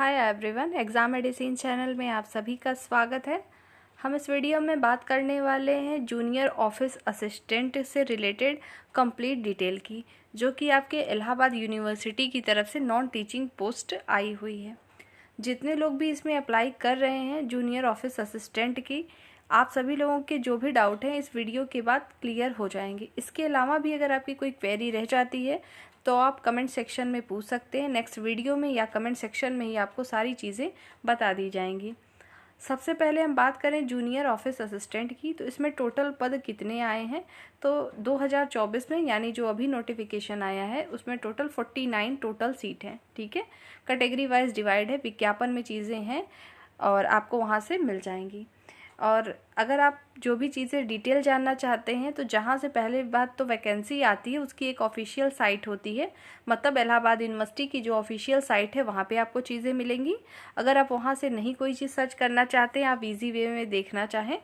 Hi everyone, exam medicine channel में आप सभी का स्वागत है। हम इस वीडियो में बात करने वाले हैं जूनियर ऑफिस असिस्टेंट से रिलेटेड कंप्लीट डिटेल की, जो कि आपके इलाहाबाद यूनिवर्सिटी की तरफ से नॉन टीचिंग पोस्ट आई हुई है। जितने लोग भी इसमें अप्लाई कर रहे हैं जूनियर ऑफिस असिस्टेंट की, आप सभी लोगों के जो भी डाउट हैं इस वीडियो के बाद क्लियर हो जाएंगे। इसके अलावा भी अगर आपकी कोई क्वेरी रह जाती है तो आप कमेंट सेक्शन में पूछ सकते हैं। नेक्स्ट वीडियो में या कमेंट सेक्शन में ही आपको सारी चीज़ें बता दी जाएंगी। सबसे पहले हम बात करें जूनियर ऑफिस असिस्टेंट की, तो इसमें टोटल पद कितने आए हैं। तो 2024 में, यानी जो अभी नोटिफिकेशन आया है, उसमें टोटल 49 टोटल सीट है। ठीक है, कैटेगरी वाइज डिवाइड है, विज्ञापन में चीज़ें हैं और आपको वहाँ से मिल जाएंगी। और अगर आप जो भी चीज़ें डिटेल जानना चाहते हैं तो जहाँ से पहले बात तो वैकेंसी आती है उसकी एक ऑफिशियल साइट होती है, मतलब इलाहाबाद यूनिवर्सिटी की जो ऑफिशियल साइट है वहाँ पे आपको चीज़ें मिलेंगी। अगर आप वहाँ से नहीं कोई चीज़ सर्च करना चाहते हैं, आप इजी वे में देखना चाहें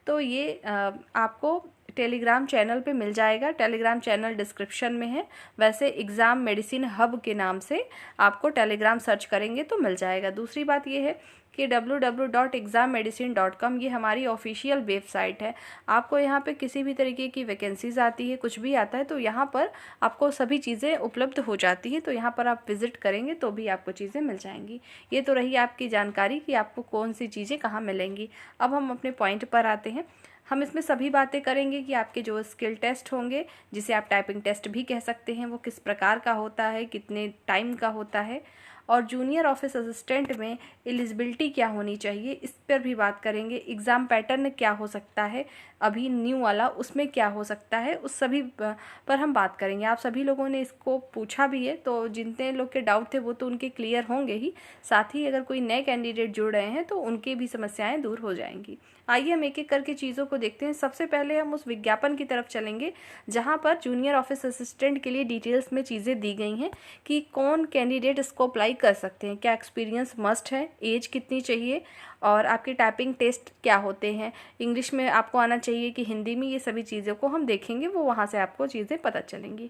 तो ये आपको टेलीग्राम चैनल पे मिल जाएगा। टेलीग्राम चैनल डिस्क्रिप्शन में है। वैसे एग्ज़ाम मेडिसिन हब के नाम से आपको टेलीग्राम सर्च करेंगे तो मिल जाएगा। दूसरी बात ये है कि www.exammedicine.com ये हमारी ऑफिशियल वेबसाइट है। आपको यहाँ पे किसी भी तरीके की वैकेंसीज आती है, कुछ भी आता है तो यहाँ पर आपको सभी चीज़ें उपलब्ध हो जाती है। तो यहाँ पर आप विज़िट करेंगे तो भी आपको चीज़ें मिल जाएंगी। ये तो रही आपकी जानकारी कि आपको कौन सी चीज़ें कहाँ मिलेंगी। अब हम अपने पॉइंट पर आते हैं। हम इसमें सभी बातें करेंगे कि आपके जो स्किल टेस्ट होंगे, जिसे आप टाइपिंग टेस्ट भी कह सकते हैं, वो किस प्रकार का होता है, कितने टाइम का होता है, और जूनियर ऑफिस असिस्टेंट में एलिजिबिलिटी क्या होनी चाहिए, इस पर भी बात करेंगे। एग्ज़ाम पैटर्न क्या हो सकता है अभी न्यू वाला, उसमें क्या हो सकता है, उस सभी पर हम बात करेंगे। आप सभी लोगों ने इसको पूछा भी है, तो जितने लोग के डाउट थे वो तो उनके क्लियर होंगे ही, साथ ही अगर कोई नए कैंडिडेट जुड़ रहे हैं तो उनकी भी समस्याएं दूर हो जाएंगी। आइए हम एक एक करके चीज़ों को देखते हैं। सबसे पहले हम उस विज्ञापन की तरफ चलेंगे जहां पर जूनियर ऑफिस असिस्टेंट के लिए डिटेल्स में चीज़ें दी गई हैं कि कौन कैंडिडेट इसको अप्लाई कर सकते हैं, क्या एक्सपीरियंस मस्ट है, एज कितनी चाहिए, और आपके टाइपिंग टेस्ट क्या होते हैं, इंग्लिश में आपको आना चाहिए कि हिंदी में, ये सभी चीज़ों को हम देखेंगे। वो वहाँ से आपको चीज़ें पता चलेंगी।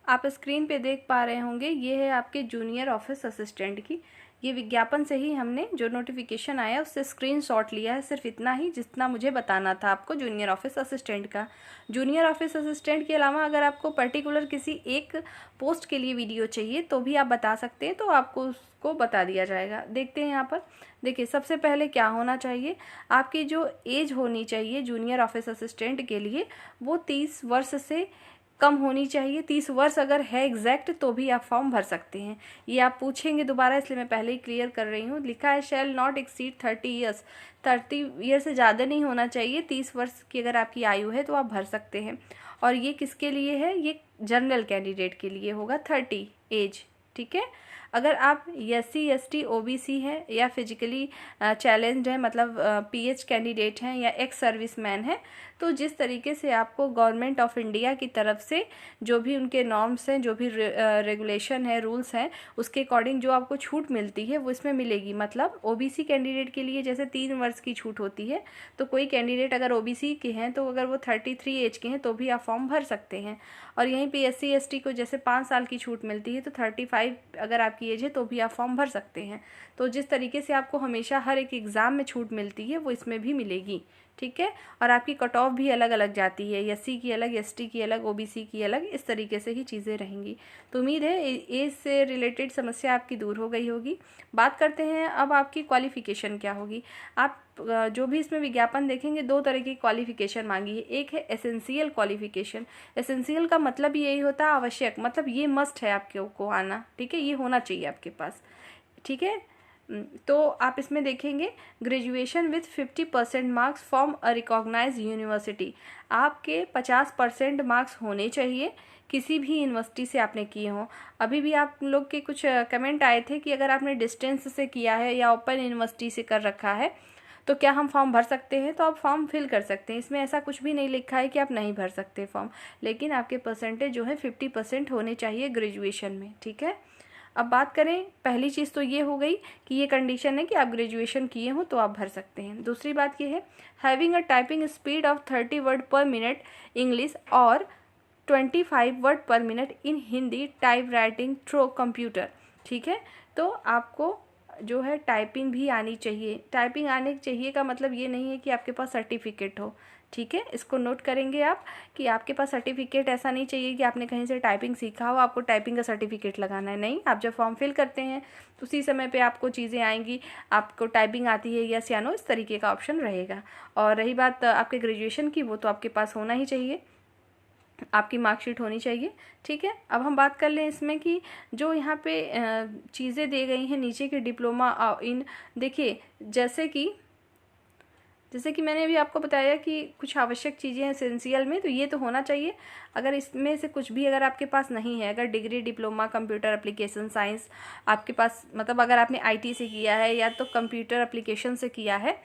आप स्क्रीन पे देख पा रहे होंगे, ये है आपके जूनियर ऑफिस असिस्टेंट की। ये विज्ञापन से ही हमने जो नोटिफिकेशन आया उससे स्क्रीनशॉट लिया है, सिर्फ इतना ही जितना मुझे बताना था आपको जूनियर ऑफिस असिस्टेंट का। जूनियर ऑफिस असिस्टेंट के अलावा अगर आपको पर्टिकुलर किसी एक पोस्ट के लिए वीडियो चाहिए तो भी आप बता सकते हैं, तो आपको उसको बता दिया जाएगा। देखते हैं यहाँ पर। देखिए, सबसे पहले क्या होना चाहिए, आपकी जो एज होनी चाहिए जूनियर ऑफिस असिस्टेंट के लिए वो 30 वर्ष से कम होनी चाहिए। 30 वर्ष अगर है एग्जैक्ट तो भी आप फॉर्म भर सकते हैं। ये आप पूछेंगे दोबारा, इसलिए मैं पहले ही क्लियर कर रही हूँ। लिखा है shall not exceed 30 years. 30 year से ज़्यादा नहीं होना चाहिए। 30 वर्ष की अगर आपकी आयु है तो आप भर सकते हैं। और ये किसके लिए है, ये जनरल कैंडिडेट के लिए होगा 30 एज। ठीक है, अगर आप SC ST OBC हैं या फिजिकली चैलेंज्ड हैं, मतलब PH कैंडिडेट हैं या एक्स सर्विसमैन हैं, तो जिस तरीके से आपको गवर्नमेंट ऑफ इंडिया की तरफ से जो भी उनके नॉर्म्स हैं, जो भी रेगुलेशन है, रूल्स हैं, उसके अकॉर्डिंग जो आपको छूट मिलती है वो इसमें मिलेगी। मतलब OBC कैंडिडेट के लिए जैसे 3 वर्ष की छूट होती है, तो कोई कैंडिडेट अगर OBC के हैं तो अगर वो 33 एज के हैं तो भी आप फॉर्म भर सकते हैं। और यहीं पे SC ST को जैसे 5 साल की छूट मिलती है, तो 35 अगर आपकी एज है तो भी आप फॉर्म भर सकते हैं। तो जिस तरीके से आपको हमेशा हर एक एग्ज़ाम में छूट मिलती है वो इसमें भी मिलेगी। ठीक है, और आपकी कट ऑफ भी अलग अलग जाती है, SC की अलग, ST की अलग, OBC की अलग, इस तरीके से ही चीज़ें रहेंगी। तो उम्मीद है एज से रिलेटेड समस्या आपकी दूर हो गई होगी। बात करते हैं अब आपकी क्वालिफ़िकेशन क्या होगी। आप जो भी इसमें विज्ञापन देखेंगे 2 तरह की क्वालिफ़िकेशन मांगी है। एक है एसेंशियल क्वालिफ़िकेशन। एसेंशियल का मतलब यही होता है आवश्यक, मतलब ये मस्ट है आपके को आना। ठीक है, ये होना चाहिए आपके पास। ठीक है, तो आप इसमें देखेंगे graduation with 50% marks from a recognise university. आपके 50% मार्क्स होने चाहिए, किसी भी यूनिवर्सिटी से आपने किए हों। अभी भी आप लोग के कुछ कमेंट आए थे कि अगर आपने डिस्टेंस से किया है या ओपन यूनिवर्सिटी से कर रखा है तो क्या हम फॉर्म भर सकते हैं। तो आप फॉर्म फिल कर सकते हैं। इसमें ऐसा कुछ भी नहीं लिखा है कि आप नहीं भर सकते फॉर्म, लेकिन आपके परसेंटेज जो है 50% होने चाहिए ग्रेजुएशन में। ठीक है, अब बात करें, पहली चीज़ तो ये हो गई कि ये कंडीशन है कि आप ग्रेजुएशन किए हो तो आप भर सकते हैं। दूसरी बात ये है having a typing speed of 30 word पर मिनट इंग्लिश और 25 वर्ड पर minute in Hindi type writing through computer. ठीक है। तो आपको जो है टाइपिंग भी आनी चाहिए। टाइपिंग आने चाहिए का मतलब ये नहीं है कि आपके पास सर्टिफिकेट हो, ठीक है। इसको नोट करेंगे आप कि आपके पास सर्टिफिकेट ऐसा नहीं चाहिए कि आपने कहीं से टाइपिंग सीखा हो, आपको टाइपिंग का सर्टिफिकेट लगाना है। नहीं, आप जब फॉर्म फिल करते हैं तो उसी समय पे आपको चीज़ें आएंगी, आपको टाइपिंग आती है यस या नो, इस तरीके का ऑप्शन रहेगा। और रही बात आपके ग्रेजुएशन की, वो तो आपके पास होना ही चाहिए, आपकी मार्कशीट होनी चाहिए, ठीक है। अब हम बात कर लें इसमें कि जो यहाँ पे चीज़ें दी गई हैं नीचे के डिप्लोमा इन, देखिए जैसे कि मैंने अभी आपको बताया कि कुछ आवश्यक चीज़ें हैं एसेंशियल में, तो ये तो होना चाहिए। अगर इसमें से कुछ भी अगर आपके पास नहीं है, अगर degree, diploma, computer application science आपके पास, मतलब अगर आपने आईटी से किया है या तो कंप्यूटर एप्लीकेशन से किया है,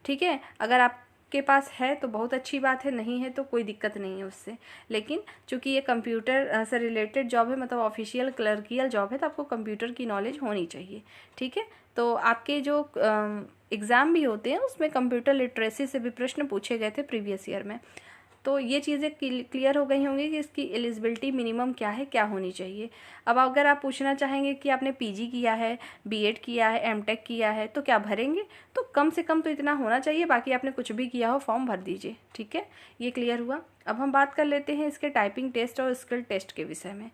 ठीक है, अगर आपके पास है तो बहुत अच्छी बात है, नहीं है तो कोई दिक्कत नहीं है उससे। लेकिन चूंकि ये कंप्यूटर से रिलेटेड जॉब है, मतलब ऑफिशियल क्लर्कियल जॉब है, तो आपको कंप्यूटर की नॉलेज होनी चाहिए, ठीक है। तो आपके जो एग्ज़ाम भी होते हैं उसमें कंप्यूटर लिटरेसी से भी प्रश्न पूछे गए थे प्रीवियस ईयर में। तो ये चीज़ें क्लियर हो गई होंगी कि इसकी एलिजिबिलिटी मिनिमम क्या है, क्या होनी चाहिए। अब अगर आप पूछना चाहेंगे कि आपने पीजी किया है, बीएड किया है, एमटेक किया है, तो क्या भरेंगे, तो कम से कम तो इतना होना चाहिए, बाकी आपने कुछ भी किया हो फॉर्म भर दीजिए, ठीक है। ये क्लियर हुआ। अब हम बात कर लेते हैं इसके टाइपिंग टेस्ट और स्किल टेस्ट के विषय में।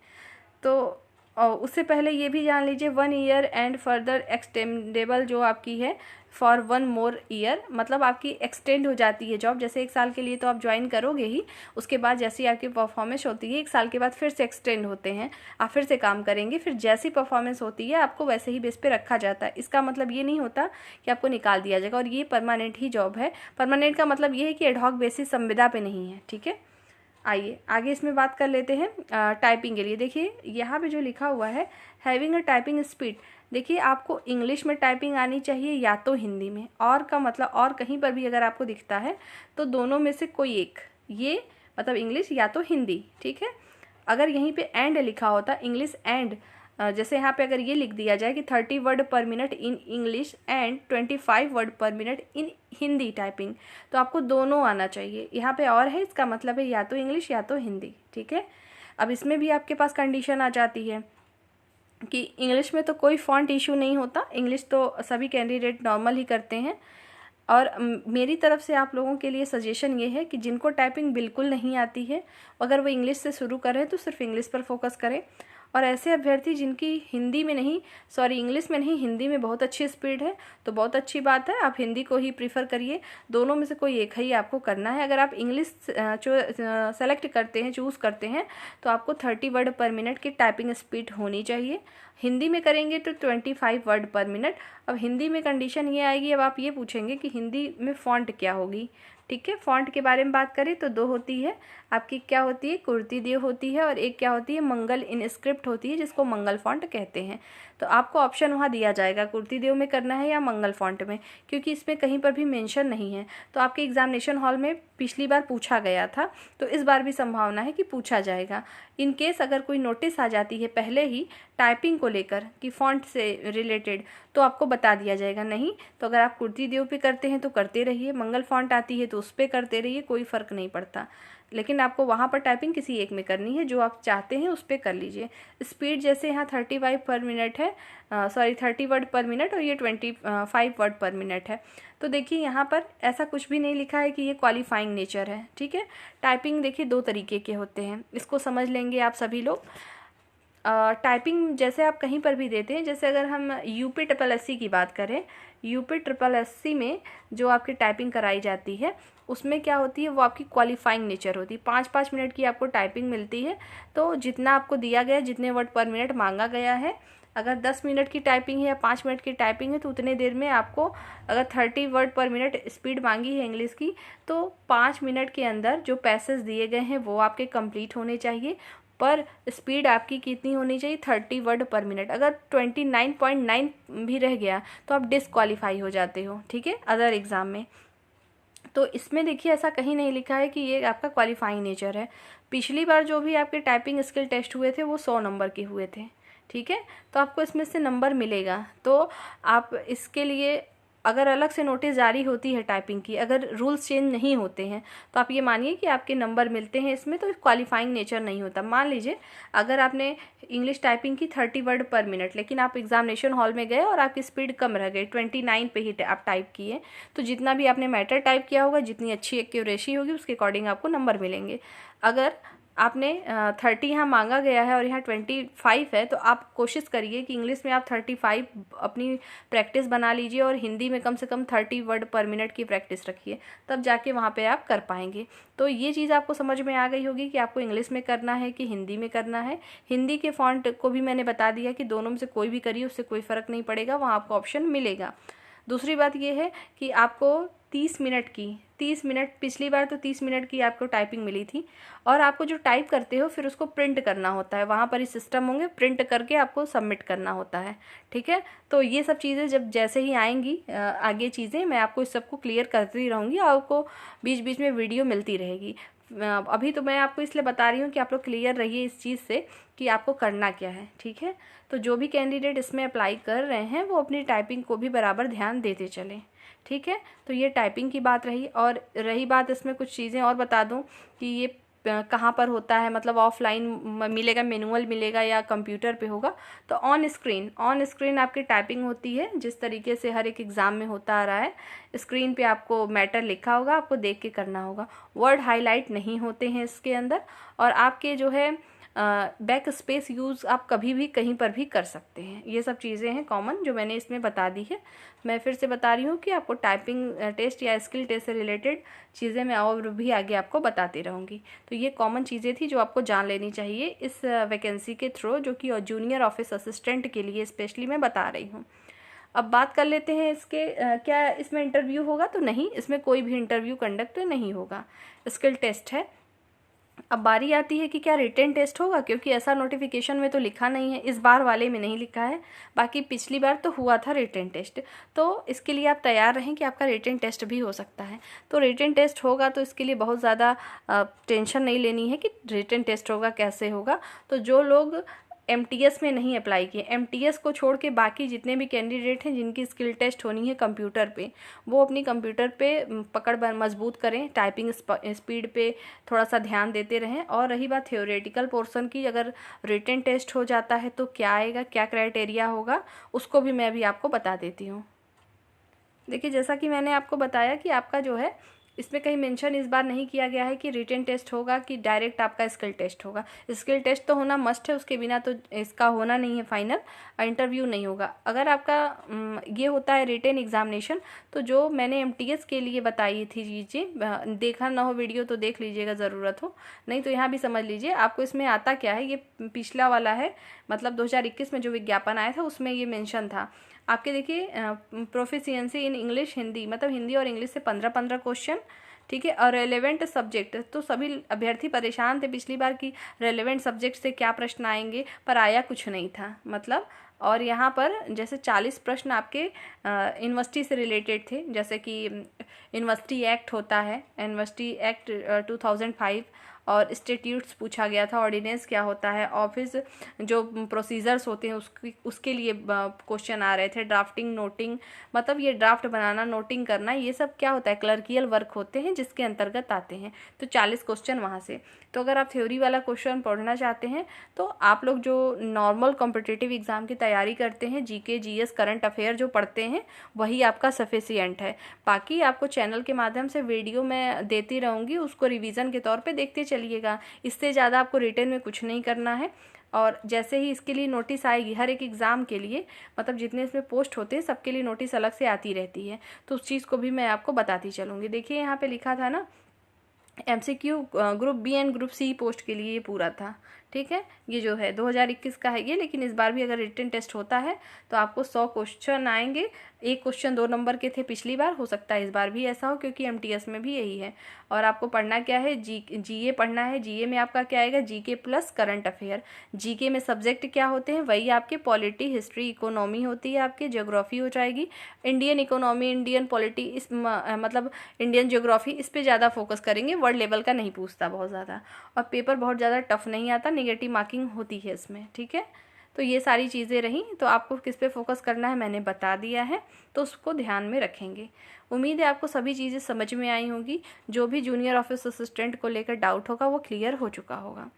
तो उससे पहले ये भी जान लीजिए 1 ईयर एंड फर्दर एक्सटेंडेबल जो आपकी है फॉर 1 मोर ईयर, मतलब आपकी एक्सटेंड हो जाती है जॉब। जैसे 1 साल के लिए तो आप ज्वाइन करोगे ही, उसके बाद जैसी आपकी परफॉर्मेंस होती है 1 साल के बाद फिर से एक्सटेंड होते हैं, आप फिर से काम करेंगे, फिर जैसी परफॉर्मेंस होती है आपको वैसे ही बेस पे रखा जाता है। इसका मतलब ये नहीं होता कि आपको निकाल दिया जाएगा, और ये परमानेंट ही जॉब है। परमानेंट का मतलब ये है कि एडहॉक बेसिस संविदा पे नहीं है, ठीक है। आइए आगे इसमें बात कर लेते हैं टाइपिंग के लिए। देखिए यहाँ पे जो लिखा हुआ है हैविंग अ टाइपिंग स्पीड, देखिए आपको इंग्लिश में टाइपिंग आनी चाहिए या तो हिंदी में, और का मतलब और कहीं पर भी अगर आपको दिखता है तो दोनों में से कोई एक, ये मतलब इंग्लिश या तो हिंदी, ठीक है। अगर यहीं पे एंड लिखा होता इंग्लिश एंड, जैसे यहाँ पे अगर ये लिख दिया जाए कि 30 वर्ड पर minute in English and 25 word पर मिनट इन हिंदी टाइपिंग, तो आपको दोनों आना चाहिए। यहाँ पे और है, इसका मतलब है या तो इंग्लिश या तो हिंदी, ठीक है। अब इसमें भी आपके पास कंडीशन आ जाती है कि इंग्लिश में तो कोई फॉन्ट इशू नहीं होता, इंग्लिश तो सभी कैंडिडेट नॉर्मल ही करते हैं। और मेरी तरफ से आप लोगों के लिए सजेशन ये है कि जिनको टाइपिंग बिल्कुल नहीं आती है, अगर वो इंग्लिश से शुरू करें तो सिर्फ इंग्लिश पर फोकस करें। और ऐसे अभ्यर्थी जिनकी हिंदी में नहीं, सॉरी इंग्लिश में नहीं, हिंदी में बहुत अच्छी स्पीड है, तो बहुत अच्छी बात है, आप हिंदी को ही प्रीफर करिए। दोनों में से कोई एक ही आपको करना है। अगर आप इंग्लिश सेलेक्ट करते हैं, चूज़ करते हैं, तो आपको 30 वर्ड पर मिनट की टाइपिंग स्पीड होनी चाहिए। हिंदी में करेंगे तो 25 वर्ड पर मिनट। अब हिंदी में कंडीशन ये आएगी, अब आप ये पूछेंगे कि हिंदी में फ़ॉन्ट क्या होगी, ठीक है। फ़ॉन्ट के बारे में बात करें तो 2 होती है आपकी, क्या होती है, कुर्ती देव होती है, और एक क्या होती है, मंगल इनस्क्रिप्ट होती है, जिसको मंगल फॉन्ट कहते हैं। तो आपको ऑप्शन वहाँ दिया जाएगा कुर्ती देव में करना है या मंगल फॉन्ट में, क्योंकि इसमें कहीं पर भी मेंशन नहीं है। तो आपके एग्जामिनेशन हॉल में पिछली बार पूछा गया था, तो इस बार भी संभावना है कि पूछा जाएगा। इन केस अगर कोई नोटिस आ जाती है पहले ही टाइपिंग को लेकर कि फ़ॉन्ट से रिलेटेड, तो आपको बता दिया जाएगा। नहीं तो अगर आप कुर्ती देव पे करते हैं तो करते रहिए, मंगल फॉन्ट आती है तो उस पर करते रहिए, कोई फ़र्क नहीं पड़ता। लेकिन आपको वहाँ पर टाइपिंग किसी एक में करनी है, जो आप चाहते हैं उस पर कर लीजिए। स्पीड जैसे यहाँ 35 पर मिनट है, सॉरी 30 वर्ड पर मिनट, और ये 25 वर्ड पर मिनट है। तो देखिए यहाँ पर ऐसा कुछ भी नहीं लिखा है कि ये क्वालिफाइंग नेचर है, ठीक है। टाइपिंग देखिए 2 तरीके के होते हैं, इसको समझ लेंगे आप सभी लोग। टाइपिंग जैसे आप कहीं पर भी देते हैं, जैसे अगर हम यूपी SSSC की बात करें, यूपी SSSC में जो आपकी टाइपिंग कराई जाती है उसमें क्या होती है, वो आपकी क्वालिफाइंग नेचर होती है। 5-5 मिनट की आपको टाइपिंग मिलती है, तो जितना आपको दिया गया, जितने वर्ड पर मिनट मांगा गया है, अगर 10 मिनट की टाइपिंग है या 5 मिनट की टाइपिंग है, तो उतने देर में आपको, अगर 30 वर्ड पर मिनट स्पीड मांगी है इंग्लिश की, तो 5 मिनट के अंदर जो पैसेज दिए गए हैं वो आपके कंप्लीट होने चाहिए। पर स्पीड आपकी कितनी होनी चाहिए, 30 वर्ड पर मिनट। अगर 29.9 भी रह गया तो आप डिसक्वालीफाई हो जाते हो, ठीक है, अदर एग्ज़ाम में। तो इसमें देखिए ऐसा कहीं नहीं लिखा है कि ये आपका क्वालिफाइंग नेचर है। पिछली बार जो भी आपके टाइपिंग स्किल टेस्ट हुए थे वो 100 नंबर के हुए थे, ठीक है। तो आपको इसमें से नंबर मिलेगा, तो आप इसके लिए अगर अलग से नोटिस जारी होती है टाइपिंग की, अगर रूल्स चेंज नहीं होते हैं, तो आप ये मानिए कि आपके नंबर मिलते हैं इसमें, तो क्वालिफाइंग नेचर नहीं होता। मान लीजिए अगर आपने इंग्लिश टाइपिंग की 30 वर्ड पर मिनट, लेकिन आप एग्जामिनेशन हॉल में गए और आपकी स्पीड कम रह गई, 29 पे ही आप टाइप किए, तो जितना भी आपने मैटर टाइप किया होगा, जितनी अच्छी एक्यूरेसी होगी, उसके अकॉर्डिंग आपको नंबर मिलेंगे। अगर आपने 30 यहाँ मांगा गया है और यहाँ 25 है, तो आप कोशिश करिए कि इंग्लिश में आप 35 अपनी प्रैक्टिस बना लीजिए और हिंदी में कम से कम 30 वर्ड पर मिनट की प्रैक्टिस रखिए, तब जाके वहाँ पे आप कर पाएंगे। तो ये चीज़ आपको समझ में आ गई होगी कि आपको इंग्लिश में करना है कि हिंदी में करना है। हिंदी के फॉन्ट को भी मैंने बता दिया कि दोनों में से कोई भी करिए, उससे कोई फ़र्क नहीं पड़ेगा, वहाँ आपको ऑप्शन मिलेगा। दूसरी बात ये है कि आपको 30 मिनट, पिछली बार तो 30 मिनट की आपको टाइपिंग मिली थी, और आपको जो टाइप करते हो फिर उसको प्रिंट करना होता है, वहाँ पर ही सिस्टम होंगे, प्रिंट करके आपको सबमिट करना होता है। ठीक है, तो ये सब चीज़ें जब जैसे ही आएंगी आगे चीज़ें, मैं आपको इस सबको क्लियर करती रहूँगी, आपको बीच बीच में वीडियो मिलती रहेगी। अभी तो मैं आपको इसलिए बता रही हूँ कि आप लोग क्लियर रहिए इस चीज़ से कि आपको करना क्या है। ठीक है, तो जो भी कैंडिडेट इसमें अप्लाई कर रहे हैं वो अपनी टाइपिंग को भी बराबर ध्यान देते चलें। ठीक है, तो ये टाइपिंग की बात रही। और रही बात, इसमें कुछ चीज़ें और बता दूं कि ये कहाँ पर होता है, मतलब ऑफलाइन मिलेगा, मैनुअल मिलेगा या कंप्यूटर पे होगा। तो ऑन स्क्रीन आपकी टाइपिंग होती है, जिस तरीके से हर एक एग्ज़ाम में होता आ रहा है। स्क्रीन पे आपको मैटर लिखा होगा, आपको देख के करना होगा। वर्ड हाईलाइट नहीं होते हैं इसके अंदर, और आपके जो है बैक स्पेस यूज़ आप कभी भी कहीं पर भी कर सकते हैं। ये सब चीज़ें हैं कॉमन जो मैंने इसमें बता दी है। मैं फिर से बता रही हूँ कि आपको टाइपिंग टेस्ट या स्किल टेस्ट से रिलेटेड चीज़ें मैं और भी आगे आपको बताती रहूँगी। तो ये कॉमन चीज़ें थी जो आपको जान लेनी चाहिए इस वैकेंसी के थ्रू, जो कि जूनियर ऑफिस असिस्टेंट के लिए स्पेशली मैं बता रही हूँ। अब बात कर लेते हैं इसके क्या इसमें इंटरव्यू होगा, तो नहीं, इसमें कोई भी इंटरव्यू कंडक्ट नहीं होगा, स्किल टेस्ट है। अब बारी आती है कि क्या रिटन टेस्ट होगा, क्योंकि ऐसा नोटिफिकेशन में तो लिखा नहीं है, इस बार वाले में नहीं लिखा है, बाकी पिछली बार तो हुआ था रिटन टेस्ट। तो इसके लिए आप तैयार रहें कि आपका रिटन टेस्ट भी हो सकता है। तो रिटन टेस्ट होगा, तो इसके लिए बहुत ज़्यादा टेंशन नहीं लेनी है कि रिटन टेस्ट होगा कैसे होगा। तो जो लोग MTS में नहीं अप्लाई किए, MTS को छोड़ के बाकी जितने भी कैंडिडेट हैं जिनकी स्किल टेस्ट होनी है कंप्यूटर पे, वो अपनी कंप्यूटर पे पकड़ मजबूत करें, टाइपिंग स्पीड पे थोड़ा सा ध्यान देते रहें। और रही बात थ्योरेटिकल पोर्शन की, अगर रिटन टेस्ट हो जाता है तो क्या आएगा, क्या क्राइटेरिया होगा, उसको भी मैं अभी आपको बता देती हूँ। देखिए, जैसा कि मैंने आपको बताया कि आपका जो है इसमें कहीं मेंशन इस बार नहीं किया गया है कि रिटन टेस्ट होगा कि डायरेक्ट आपका स्किल टेस्ट होगा। स्किल टेस्ट तो होना मस्ट है, उसके बिना तो इसका होना नहीं है फाइनल, इंटरव्यू नहीं होगा। अगर आपका ये होता है रिटन एग्जामिनेशन, तो जो मैंने MTS के लिए बताई थी चीज़ें, देखा ना हो वीडियो तो देख लीजिएगा ज़रूरत हो, नहीं तो यहाँ भी समझ लीजिए। आपको इसमें आता क्या है, ये पिछला वाला है, मतलब 2021 में जो विज्ञापन आया था उसमें ये मेंशन था। आपके देखिए प्रोफिशिएंसी इन इंग्लिश हिंदी, मतलब हिंदी और इंग्लिश से 15-15 क्वेश्चन। ठीक है, और रेलेवेंट सब्जेक्ट, तो सभी अभ्यर्थी परेशान थे पिछली बार कि रेलेवेंट सब्जेक्ट से क्या प्रश्न आएंगे, पर आया कुछ नहीं था मतलब। और यहाँ पर जैसे 40 प्रश्न आपके यूनिवर्सिटी से रिलेटेड थे, जैसे कि यूनिवर्सिटी एक्ट होता है, यूनिवर्सिटी एक्ट 2005, और स्टेट्यूट्स पूछा गया था, ऑर्डिनेंस क्या होता है, ऑफिस जो प्रोसीजर्स होते हैं उसके लिए क्वेश्चन आ रहे थे, ड्राफ्टिंग, नोटिंग, मतलब ये ड्राफ्ट बनाना, नोटिंग करना, ये सब क्या होता है, क्लर्कियल वर्क होते हैं जिसके अंतर्गत आते हैं। तो 40 क्वेश्चन वहाँ से। तो अगर आप थ्योरी वाला क्वेश्चन पढ़ना चाहते हैं तो आप लोग जो नॉर्मल कॉम्पिटिटिव एग्जाम की तैयारी करते हैं, GK GS करंट अफेयर जो पढ़ते हैं, वही आपका सफिशिएंट है। बाकी आपको चैनल के माध्यम से वीडियो मैं देती रहूँगी, उसको रिवीजन के तौर पे देखते चलिएगा। इससे ज़्यादा आपको रिटन में कुछ नहीं करना है। और जैसे ही इसके लिए नोटिस आएगी, हर एक एग्ज़ाम के लिए, मतलब जितने इसमें पोस्ट होते हैं सबके लिए नोटिस अलग से आती रहती है, तो उस चीज़ को भी मैं आपको बताती चलूँगी। देखिए यहाँ पे लिखा था ना, MCQ group B and group C post के लिए ये पूरा था। ठीक है, ये जो है 2021 का है ये, लेकिन इस बार भी अगर रिटन टेस्ट होता है तो आपको 100 क्वेश्चन आएंगे। एक क्वेश्चन 2 नंबर के थे पिछली बार, हो सकता है इस बार भी ऐसा हो, क्योंकि MTS में भी यही है। और आपको पढ़ना क्या है, GA पढ़ना है। GA में आपका क्या आएगा, GK plus current affair. GK में सब्जेक्ट क्या होते हैं, वही आपके पॉलिटी, हिस्ट्री, इकोनॉमी होती है, आपकी ज्योग्राफी हो जाएगी, इंडियन इकोनॉमी, इंडियन पॉलिटी, इस मतलब इंडियन ज्योग्राफी, इस पर ज़्यादा फोकस करेंगे, वर्ल्ड लेवल का नहीं पूछता बहुत ज़्यादा। और पेपर बहुत ज़्यादा टफ नहीं आता, नेगेटिव मार्किंग होती है इसमें। ठीक है, तो ये सारी चीज़ें रहीं, तो आपको किस पे फोकस करना है मैंने बता दिया है, तो उसको ध्यान में रखेंगे। उम्मीद है आपको सभी चीज़ें समझ में आई होंगी। जो भी जूनियर ऑफिस असिस्टेंट को लेकर डाउट होगा वो क्लियर हो चुका होगा।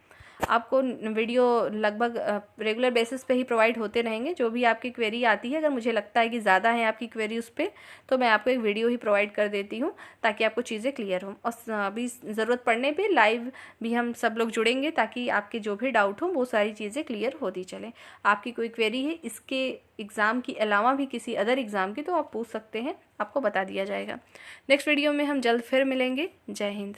आपको वीडियो लगभग रेगुलर बेसिस पे ही प्रोवाइड होते रहेंगे। जो भी आपकी क्वेरी आती है, अगर मुझे लगता है कि ज़्यादा है आपकी क्वेरी उस पर, तो मैं आपको एक वीडियो ही प्रोवाइड कर देती हूँ ताकि आपको चीज़ें क्लियर हों। और अभी ज़रूरत पड़ने पे लाइव भी हम सब लोग जुड़ेंगे ताकि आपके जो भी डाउट हो वो सारी चीज़ें क्लियर होती चलें। आपकी कोई क्वेरी है इसके एग्ज़ाम की अलावा भी किसी अदर एग्ज़ाम की, तो आप पूछ सकते हैं, आपको बता दिया जाएगा। नेक्स्ट वीडियो में हम जल्द फिर मिलेंगे। जय हिंद।